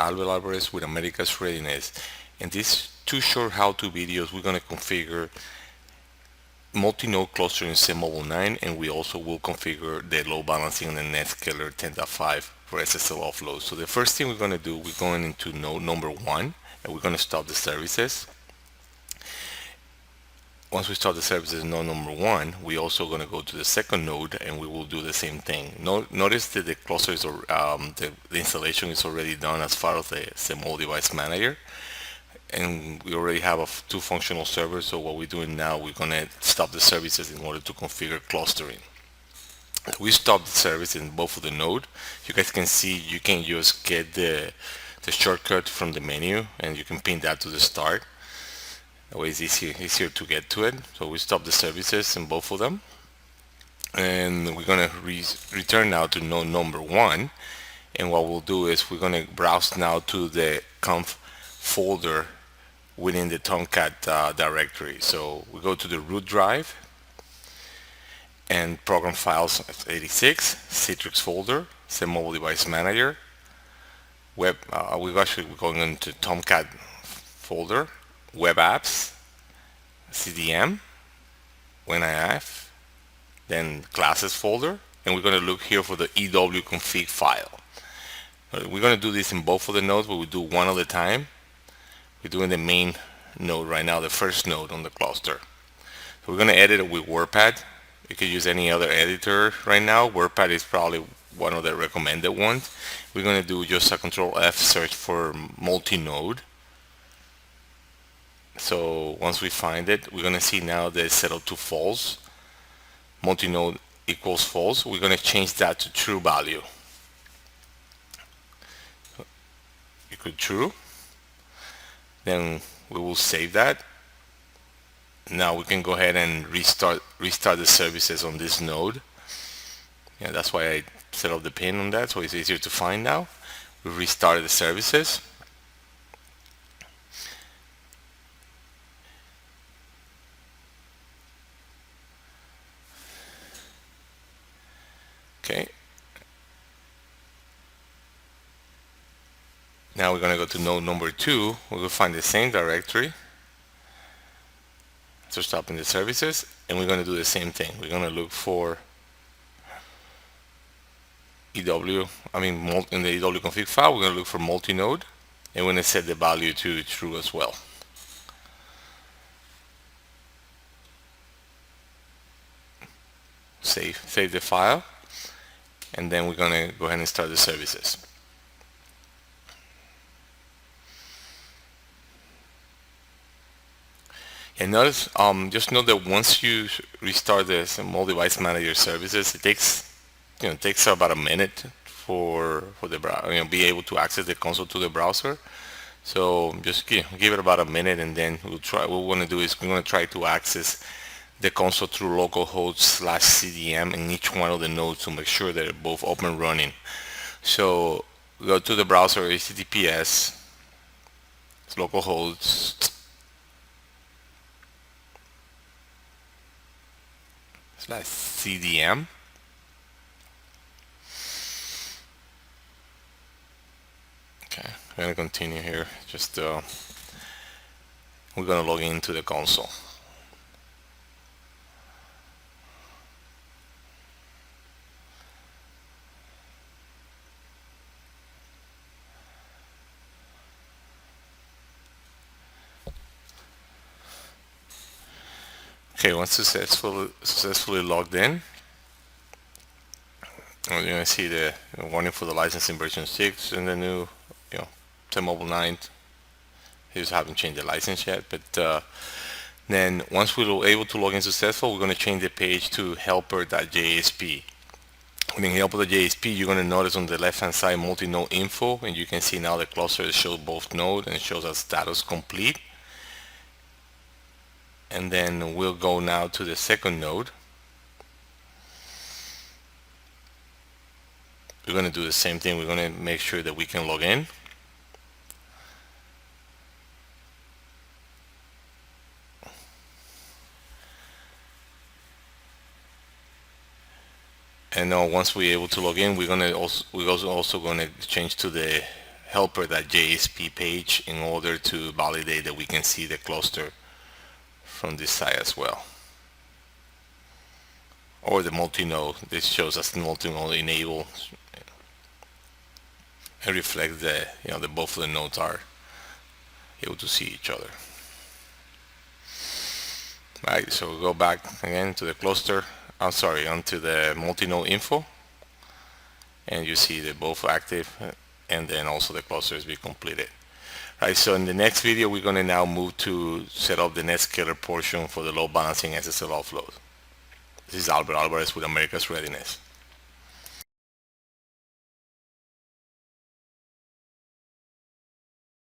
Albert Alvarez with America's Readiness. In these two short how-to videos, we're going to configure multi-node cluster in XenMobile 9, and we also will configure the load balancing on the NetScaler 10.5 for SSL offload. So the first thing we're going to do, we're going into node number 1, and we're going to stop the services. Once we start the services in node number 1, we also going to go to the second node and we will do the same thing. Notice that the cluster is the installation is already done as far as the XenMobile device manager, and we already have two functional servers. So what we're doing now, we're going to stop the services in order to configure clustering. We stop the service in both of the node. You guys can see you can just get the shortcut from the menu and you can pin that to the start. That way it's easier to get to it. So we stop the services in both of them, and we're going to return now to node number 1, and what we'll do is we're going to browse now to the conf folder within the Tomcat directory. So we go to the root drive and program files 86, Citrix folder, XenMobile device manager, we're going into Tomcat folder, web apps, CDM, WinIF, then classes folder, and we're going to look here for the EW config file. We're going to do this in both of the nodes, but we do one at a time. We're doing the main node right now, the first node on the cluster. So we're going to edit it with WordPad. You could use any other editor right now. WordPad is probably one of the recommended ones. We're going to do just a Control F search for multi-node. So once we find it, we're going to see now that it's set up to false. Multi-node equals false. We're going to change that to true value. Equal true. Then we will save that. Now we can go ahead and restart the services on this node. Yeah, that's why I set up the pin on that, so it's easier to find now. We restarted the services. Okay. Now we're going to go to node number 2. We will find the same directory. So stopping the services, and we're going to do the same thing. We're going to look for in the EW config file, we're going to look for multi-node, and we're going to set the value to true as well. Save the file, and then we're going to go ahead and start the services. And notice, just know that once you restart the XenMobile device manager services, it takes about a minute for the be able to access the console to the browser. So just give it about a minute, and then we'll try. What we want to do is we're going to try to access the console through localhost/CDM in each one of the nodes to make sure they're both up and running. So go to the browser, HTTPS localhost /CDM. Okay, I'm gonna continue here. Just we're gonna log into the console. Okay, once successfully logged in, you're gonna see the warning for the licensing version 6 and the new, XenMobile 9. He just haven't changed the license yet, but then once we're able to log in successful, we're gonna change the page to helper.jsp. Within helper.jsp, you're gonna notice on the left-hand side multi-node info, and you can see now the cluster shows both nodes and it shows as status complete. And then we'll go now to the second node. We're going to do the same thing. We're going to make sure that we can log in. And now once we're able to log in, we're also going to change to the helper.jsp page in order to validate that we can see the cluster from this side as well. Or the multi-node, this shows us the multi-node enable and reflects the, the both of the nodes are able to see each other. Right, so we'll go back again to the cluster, onto the multi-node info, and you see they're both active, and then also the cluster has been completed. Right, so in the next video we're going to now move to set up the NetScaler portion for the load balancing SSL offload. This is Albert Alvarez with America's Readiness.